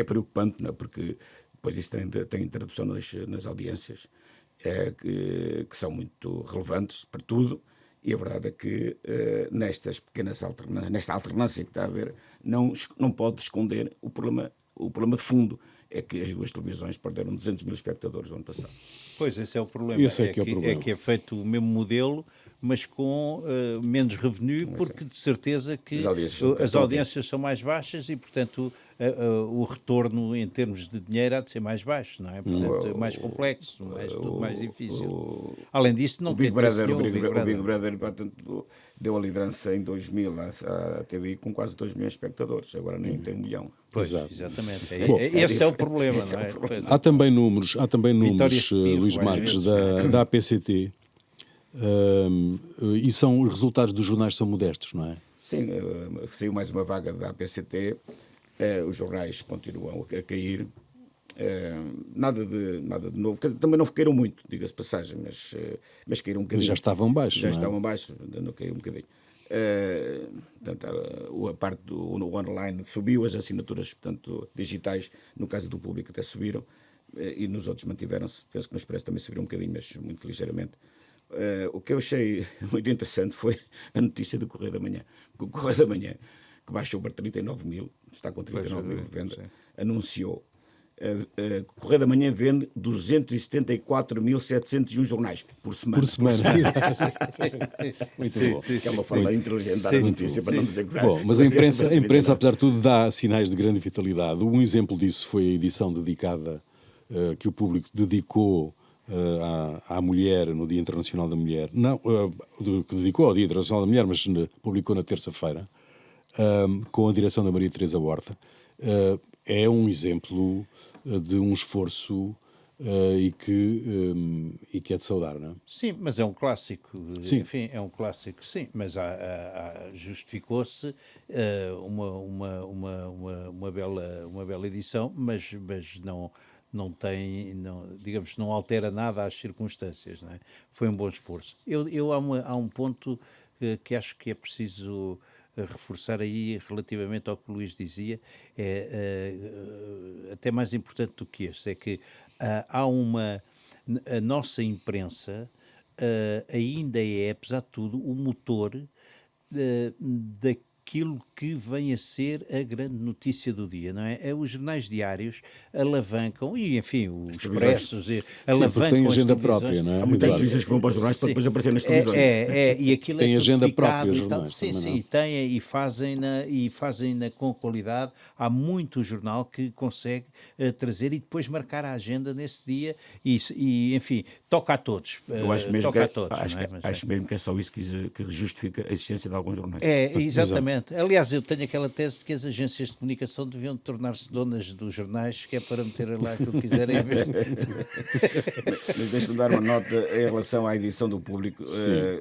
é preocupante, não é? Porque depois isso tem tradução nas audiências, que são muito relevantes para tudo. E a verdade é que nestas pequenas alternâncias, nesta alternância que está a haver, não pode esconder o problema de fundo. É que as duas televisões perderam 200 mil espectadores no ano passado. Pois, esse é o problema. É que é feito o mesmo modelo, mas com menos revenue, porque de certeza que as audiências são mais baixas e, portanto, o retorno em termos de dinheiro há de ser mais baixo, não é? Portanto, é mais complexo, tudo mais difícil. Além disso, não tem o Big Brother, portanto, deu a liderança em 2000 à TVI com quase 2 milhões de espectadores, agora nem tem 1 milhão. Pois, exatamente. Esse é o problema, não é? Há também números, Luís Marques, da APCT, e os resultados dos jornais são modestos, não é? Sim, saiu mais uma vaga da APCT, os jornais continuam a cair, nada de novo, também não caíram muito, diga-se de passagem, mas caíram um bocadinho. Mas já estavam baixos, Já estavam baixos, ainda não caiu um bocadinho. Portanto, a parte do online subiu, as assinaturas, portanto, digitais, no caso do público até subiram, e nos outros mantiveram-se. Penso que no Expresso também subiram um bocadinho, mas muito ligeiramente. O que eu achei muito interessante foi a notícia do Correio da Manhã. O Correio da Manhã, que baixou para 39 mil, está com 39 mil de venda, anunciou. O Correio da Manhã vende 274.701 jornais por semana. Por semana. Muito bom. Que é uma forma inteligente de dar a notícia, para não dizer que dá. Bom, mas a imprensa, apesar de tudo, dá sinais de grande vitalidade. Um exemplo disso foi a edição dedicada, que o público dedicou à mulher no Dia Internacional da Mulher. Não, que dedicou ao Dia Internacional da Mulher, mas publicou na terça-feira, com a direção da Maria Teresa Horta. É um exemplo de um esforço e que é de saudar, não é? Sim, mas é um clássico. Sim. Enfim, é um clássico, sim. Mas justificou-se uma bela edição, mas não tem, não, digamos, não altera nada às circunstâncias, não é? Foi um bom esforço. Há um ponto que acho que é preciso reforçar aí relativamente ao que o Luís dizia, até mais importante do que este, é que há a nossa imprensa ainda é, apesar de tudo, o motor daquilo que vem a ser a grande notícia do dia, não é? Os jornais diários alavancam, e enfim, os expressos, Sim, alavancam porque tem as agenda televisões. própria, não é? Há muitas Eduardo? notícias que vão para os jornais para depois aparecer nas televisões. E aquilo é Tem tudo agenda picado própria, os e tal. jornais Sim, também, sim, não é? têm e fazem com qualidade. Há muito jornal que consegue trazer e depois marcar a agenda nesse dia e enfim, toca a todos. Eu acho mesmo Toca a todos, não é? acho mesmo que é só isso que justifica a existência de alguns jornais. Exatamente. Aliás, eu tenho aquela tese de que as agências de comunicação deviam tornar-se donas dos jornais, que é para meter lá aquilo que quiserem. Mas deixa-me dar uma nota em relação à edição do Público. Sim.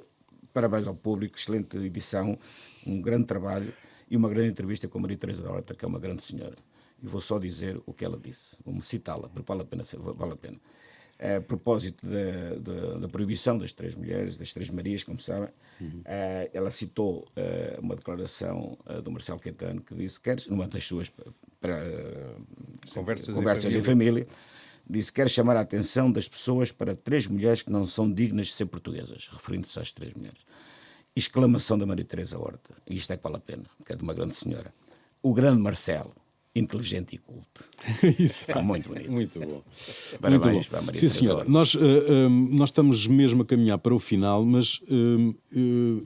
Parabéns ao Público, excelente edição, um grande trabalho e uma grande entrevista com a Maria Teresa da Horta, que é uma grande senhora. E vou só dizer o que ela disse, vou-me citá-la, porque vale a pena. A propósito da proibição das três mulheres, das três Marias, como sabem, ela citou uma declaração do Marcelo Caetano, que disse, numa das suas conversas em família, disse: quer chamar a atenção das pessoas para três mulheres que não são dignas de ser portuguesas, referindo-se às três mulheres. Exclamação da Maria Teresa Horta, e isto é que vale a pena, que é de uma grande senhora. O grande Marcelo, inteligente e culto. Exato. Muito bonito. Muito bom. Parabéns Muito bom. para a Maria Sim, Teresa senhora. Horta. Nós estamos mesmo a caminhar para o final, mas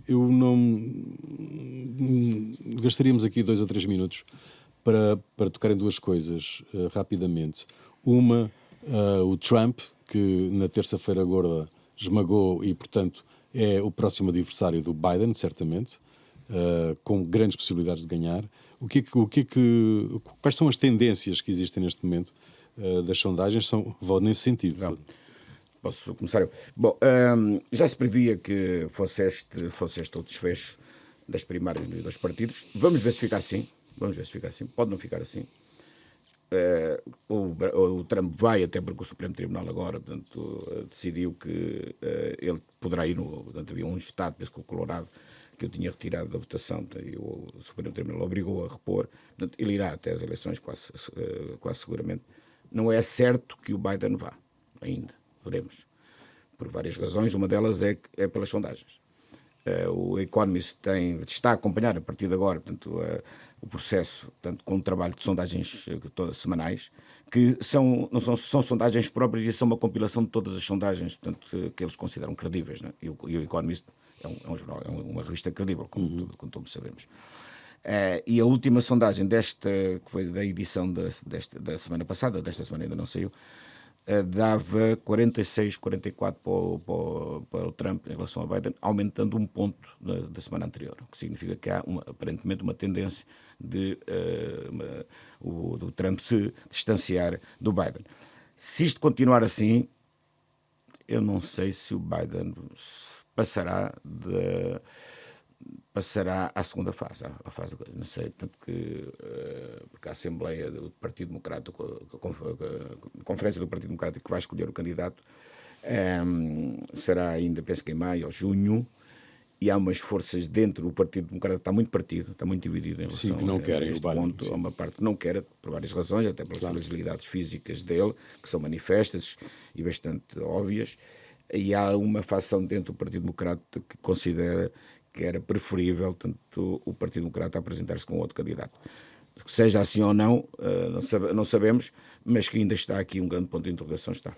eu não... Gastaríamos aqui 2 ou 3 minutos para tocar em duas coisas rapidamente. Uma, o Trump, que na terça-feira gorda esmagou e, portanto, é o próximo adversário do Biden, certamente, com grandes possibilidades de ganhar. Quais são as tendências que existem neste momento das sondagens? Vão nesse sentido. Não. Posso começar eu? Bom, já se previa que fosse este o desfecho das primárias dos dois partidos. Vamos ver se fica assim. Pode não ficar assim. O Trump vai, até porque o Supremo Tribunal agora, portanto, decidiu que ele poderá ir portanto, havia um estado, penso que o Colorado, que eu tinha retirado da votação, e o Supremo Tribunal obrigou a repor. Portanto, ele irá até as eleições, quase seguramente. Não é certo que o Biden vá, ainda, veremos. Por várias razões, uma delas é pelas sondagens. O Economist está a acompanhar a partir de agora, portanto, o processo, portanto, com um trabalho de sondagens semanais, que não são sondagens próprias e são uma compilação de todas as sondagens, portanto, que eles consideram credíveis, né? E o Economist é um jornal, é uma revista credível, como todos sabemos. E a última sondagem que foi da edição da semana passada, desta semana ainda não saiu, dava 46-44 para o Trump em relação ao Biden, aumentando um ponto da semana anterior, o que significa que há aparentemente uma tendência do Trump se distanciar do Biden. Se isto continuar assim, eu não sei se o Biden passará à segunda fase, não sei, tanto porque a Assembleia do Partido Democrático, a Conferência do Partido Democrático que vai escolher o candidato, será ainda, penso que em maio ou junho, e há umas forças dentro do Partido Democrático, está muito dividido em relação que não querem a este o Biden, ponto. Há uma parte que não quer, por várias razões, até pelas fragilidades físicas dele, que são manifestas e bastante óbvias, e há uma facção dentro do Partido Democrático que considera que era preferível, tanto o Partido Democrata apresentar-se com outro candidato. Seja assim ou não, não sabemos, mas que ainda está aqui um grande ponto de interrogação, está.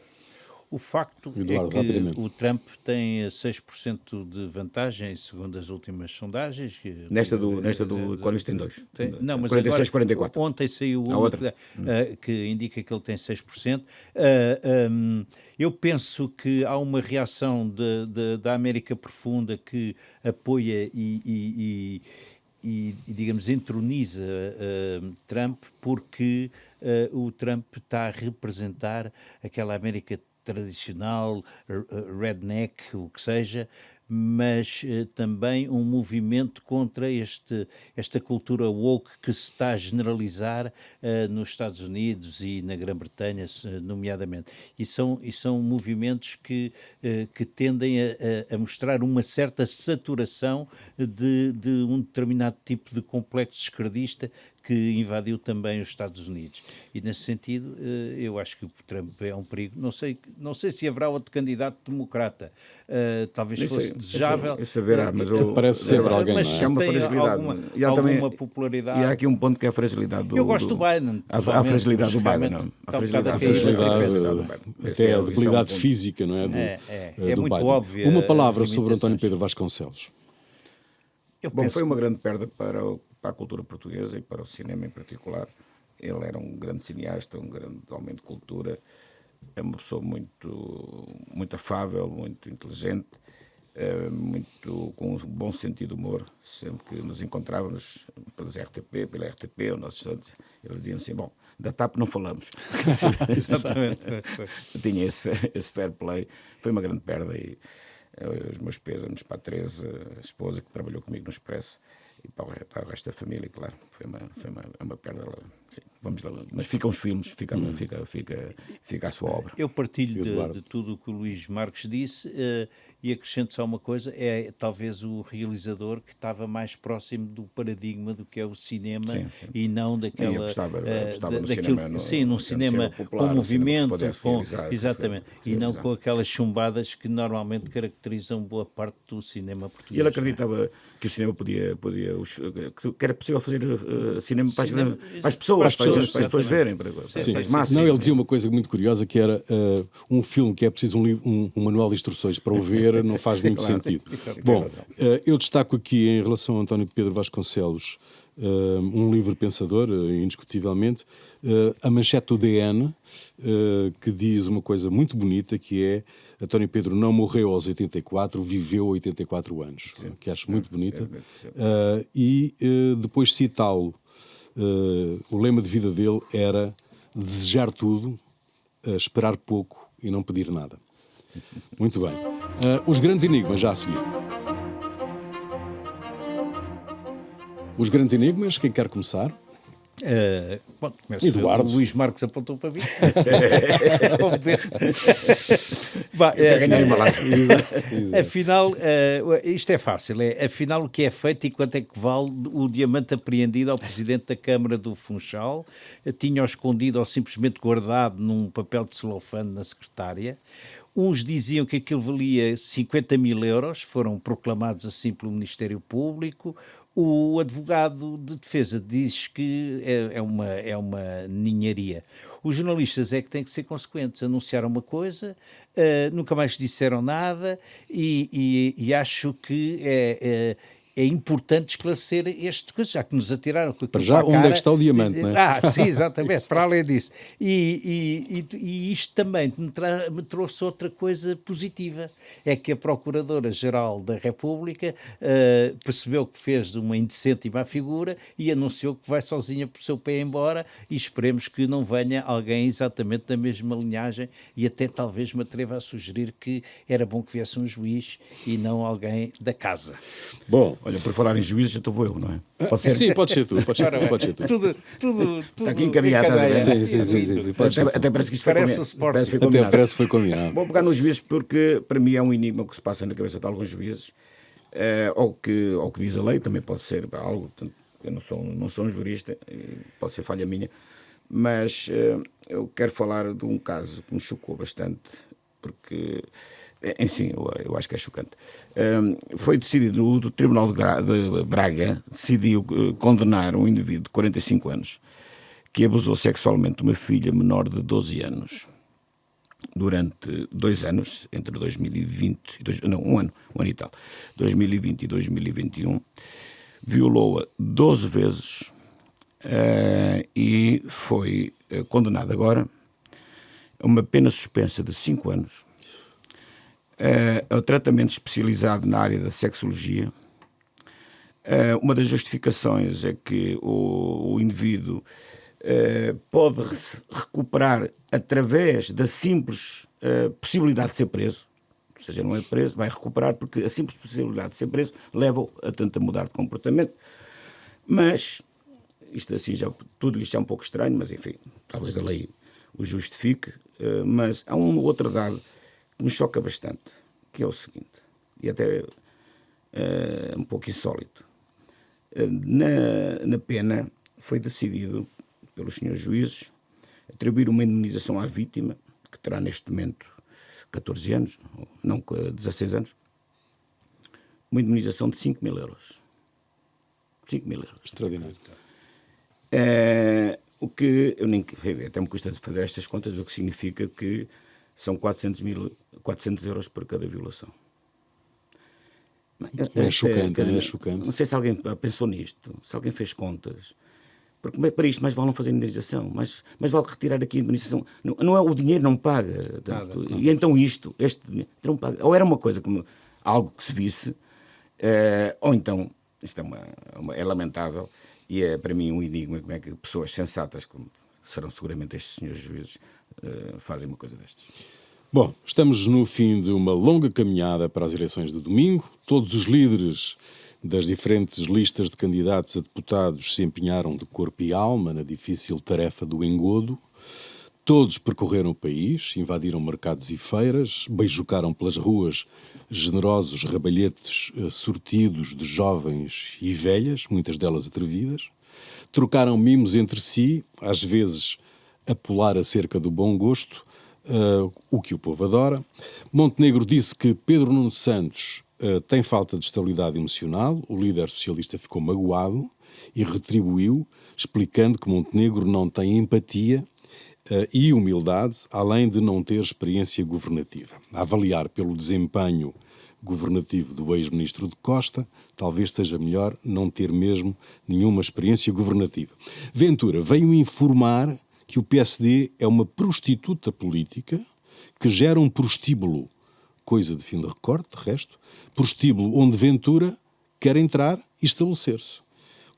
O facto Eduardo, é que o Trump tem 6% de vantagem, segundo as últimas sondagens. Nesta do Economist tem 2. Não, mas 46-44. Ontem saiu uma que indica que ele tem 6%. Eu penso que há uma reação da América Profunda que apoia e digamos, entroniza Trump, porque o Trump está a representar aquela América tradicional, redneck, o que seja, mas também um movimento contra esta cultura woke que se está a generalizar nos Estados Unidos e na Grã-Bretanha, nomeadamente. E são movimentos que tendem a mostrar uma certa saturação de um determinado tipo de complexo esquerdista que invadiu também os Estados Unidos. E, nesse sentido, eu acho que o Trump é um perigo. Não sei se haverá outro candidato democrata. Talvez fosse desejável. Isso haverá, mas parece sempre alguém, mas não é? É uma tem fragilidade. alguma popularidade. E há aqui um ponto que é a fragilidade do... Eu gosto do Biden. A fragilidade do Biden, não. A fragilidade do Biden. Até a debilidade física, não é? É do muito Biden. óbvia. Uma palavra sobre António Pedro Vasconcelos. Bom, foi uma grande perda para a cultura portuguesa e para o cinema em particular. Ele era um grande cineasta, um grande homem de cultura, é uma pessoa muito afável, muito inteligente, muito com um bom sentido de humor. Sempre que nos encontrávamos pela RTP, os nossos estudos, eles diziam assim, bom, da TAP não falamos. Exatamente. Tinha esse fair play. Foi uma grande perda e os meus pêsames para a Teresa, a esposa que trabalhou comigo no Expresso, e para o resto da família, claro. Foi uma perda. Enfim, vamos lá. Mas ficam os filmes, fica a sua obra. Eu partilho de tudo o que o Luís Marques disse e acrescento só uma coisa, é talvez o realizador que estava mais próximo do paradigma do que é o cinema, sim. E não daquela... Eu apostava no daquilo, cinema, num cinema popular, com movimento, exatamente, e não com aquelas chumbadas que normalmente caracterizam boa parte do cinema português. E ele acreditava que o cinema que era possível fazer cinema para as pessoas, para as pessoas verem, para as massas. Não, ele dizia uma coisa muito curiosa, que era um filme que é preciso um manual de instruções para o ver, não faz muito sentido. Bom, eu destaco aqui, em relação a António Pedro Vasconcelos, um livre pensador, indiscutivelmente, a manchete do DN, que diz uma coisa muito bonita, que é: António Pedro não morreu aos 84, viveu 84 anos, que acho muito bonita. E depois citá-lo, o lema de vida dele era desejar tudo, esperar pouco e não pedir nada. Muito bem. Os grandes enigmas, já a seguir. Os grandes enigmas, quem quer começar? Bom, Eduardo. O Luís Marques apontou para mim. Afinal, isto é fácil. Afinal, o que é feito e quanto é que vale o diamante apreendido ao Presidente da Câmara do Funchal? Tinha-o escondido ou simplesmente guardado num papel de celofane na secretária. Uns diziam que aquilo valia 50 mil euros, foram proclamados assim pelo Ministério Público. O advogado de defesa diz que é uma ninharia. Os jornalistas é que têm que ser consequentes. Anunciaram uma coisa, nunca mais disseram nada e acho que é importante esclarecer este coisa, já que nos atiraram com aquilo para já, onde é que está o diamante, não é? Sim, exatamente, para além disso. E isto também me trouxe outra coisa positiva, é que a Procuradora-Geral da República percebeu que fez uma indecente e má figura e anunciou que vai sozinha por seu pé embora, e esperemos que não venha alguém exatamente da mesma linhagem, e até talvez me atreva a sugerir que era bom que viesse um juiz e não alguém da casa. Bom, olha, por falar em juízes, então vou eu, não é? Pode ser? Sim, pode ser tu. Tudo está aqui encaminhado, estás a ver? Sim. Até parece que isto foi combinado. Até parece que foi combinado. Vou pegar nos juízes porque, para mim, é um enigma que se passa na cabeça de alguns juízes, ou que diz a lei, também pode ser algo, eu não sou um jurista, pode ser falha minha, mas eu quero falar de um caso que me chocou bastante, porque... Enfim, eu acho que é chocante. Foi decidido, o Tribunal de Braga decidiu condenar um indivíduo de 45 anos que abusou sexualmente de uma filha menor de 12 anos durante 2 anos, entre 2020 um ano e tal, 2020 e 2021, violou-a 12 vezes e foi condenado agora a uma pena suspensa de 5 anos, ao tratamento especializado na área da sexologia. Uma das justificações é que o indivíduo pode recuperar através da simples possibilidade de ser preso, ou seja, não é preso, vai recuperar porque a simples possibilidade de ser preso leva-o a tentar mudar de comportamento. Mas, isto assim, tudo isto é um pouco estranho, mas enfim, talvez a lei o justifique, mas há uma outra dado que me choca bastante, que é o seguinte, e até um pouco insólito. Na pena foi decidido pelos senhores juízes atribuir uma indemnização à vítima, que terá neste momento 14 anos, não 16 anos, uma indemnização de 5 mil euros. 5 mil euros. Extraordinário. O que eu nem até me custa fazer estas contas, o que significa que são 400 euros por cada violação. É chocante, é chocante. Não sei se alguém pensou nisto, se alguém fez contas. Porque para isto mais vale não fazer indenização, mais vale retirar aqui a indenização. Não é, o dinheiro não paga. Nada. E então este não paga. Ou era uma coisa como algo que se visse, ou então, isto é lamentável, e é para mim um enigma como é que pessoas sensatas, como serão seguramente estes senhores juízes, fazem uma coisa destas. Bom, estamos no fim de uma longa caminhada para as eleições de domingo. Todos os líderes das diferentes listas de candidatos a deputados se empenharam de corpo e alma na difícil tarefa do engodo. Todos percorreram o país, invadiram mercados e feiras, beijocaram pelas ruas generosos rabalhetes sortidos de jovens e velhas, muitas delas atrevidas. Trocaram mimos entre si, às vezes a pular acerca do bom gosto, o que o povo adora. Montenegro disse que Pedro Nuno Santos tem falta de estabilidade emocional. O líder socialista ficou magoado e retribuiu, explicando que Montenegro não tem empatia e humildade, além de não ter experiência governativa. A avaliar pelo desempenho governativo do ex-ministro de Costa, talvez seja melhor não ter mesmo nenhuma experiência governativa. Ventura veio informar que o PSD é uma prostituta política que gera um prostíbulo, coisa de fim de recorte, de resto, prostíbulo onde Ventura quer entrar e estabelecer-se.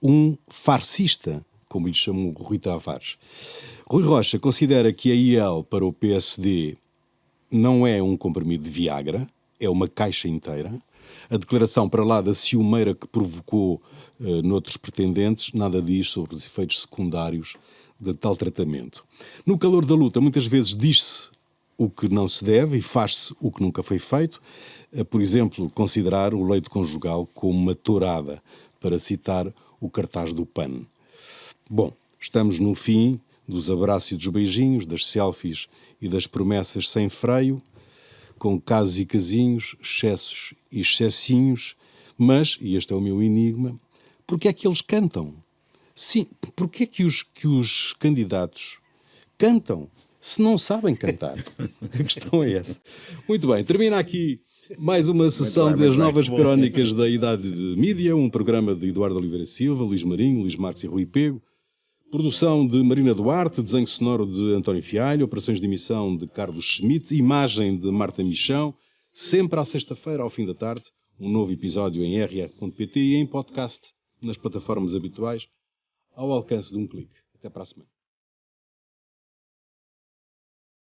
Um farcista, como lhe chamou Rui Tavares. Rui Rocha considera que a IEL para o PSD não é um comprimido de Viagra, é uma caixa inteira. A declaração para lá da ciumeira que provocou noutros pretendentes nada diz sobre os efeitos secundários de tal tratamento. No calor da luta, muitas vezes diz-se o que não se deve e faz-se o que nunca foi feito. Por exemplo, considerar o leito conjugal como uma tourada, para citar o cartaz do PAN. Bom, estamos no fim dos abraços e dos beijinhos, das selfies e das promessas sem freio, com casos e casinhos, excessos e excessinhos, mas, e este é o meu enigma, porque é que eles cantam? Sim, porque é que os candidatos cantam se não sabem cantar? A questão é essa. Muito bem, termina aqui mais uma sessão das novas crónicas da Idade Mídia, um programa de Eduardo Oliveira Silva, Luís Marinho, Luís Marques e Rui Pego, produção de Marina Duarte, desenho sonoro de António Fialho, operações de emissão de Carlos Schmidt, imagem de Marta Michão, sempre à sexta-feira, ao fim da tarde, um novo episódio em rr.pt e em podcast nas plataformas habituais, ao alcance de um clique. Até para a semana.